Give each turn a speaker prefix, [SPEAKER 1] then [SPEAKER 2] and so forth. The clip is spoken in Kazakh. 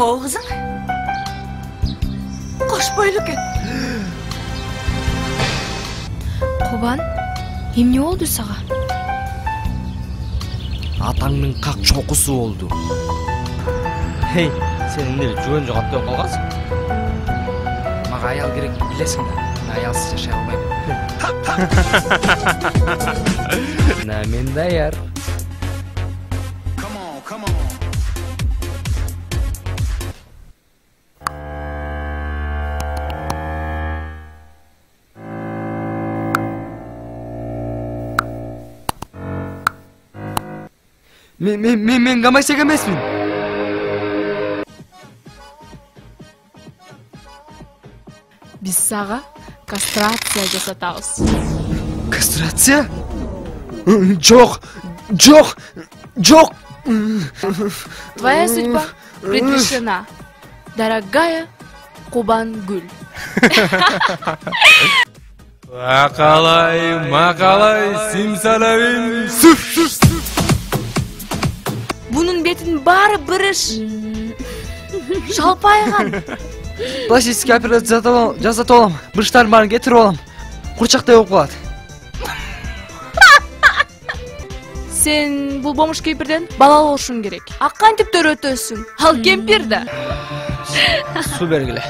[SPEAKER 1] o kızım? Koş boylu gel.
[SPEAKER 2] Kuban, emne oldu sağa?
[SPEAKER 3] Атаңның қақ чоқысы oldu.
[SPEAKER 4] Hey, sen emneli жуан жоқ атпай қалғансың?
[SPEAKER 3] Мага аял керек билесиң да. Мен аялсыз жашай албайм.
[SPEAKER 4] Мен даяр.
[SPEAKER 3] Мен Гамайсек эмесмин.
[SPEAKER 2] Biz sağa кастрация жасатабыз.
[SPEAKER 3] Кастрация? Жоқ.
[SPEAKER 2] Твоя судьба предрешена, дорогая Кубангүл.
[SPEAKER 4] Макалай, симсалабим, сүф.
[SPEAKER 2] Bunun betinin bari bırış. Şalpaygan.
[SPEAKER 3] Пластический операция жасатып алам. Бырыштарын барын кетирип алам. Курчактай болуп калат.
[SPEAKER 2] Sen bu bomuş kempirden balal oluşun gerek. Akkan tiptör ötөсүң. Ал кемпир да.
[SPEAKER 3] Су бергиле.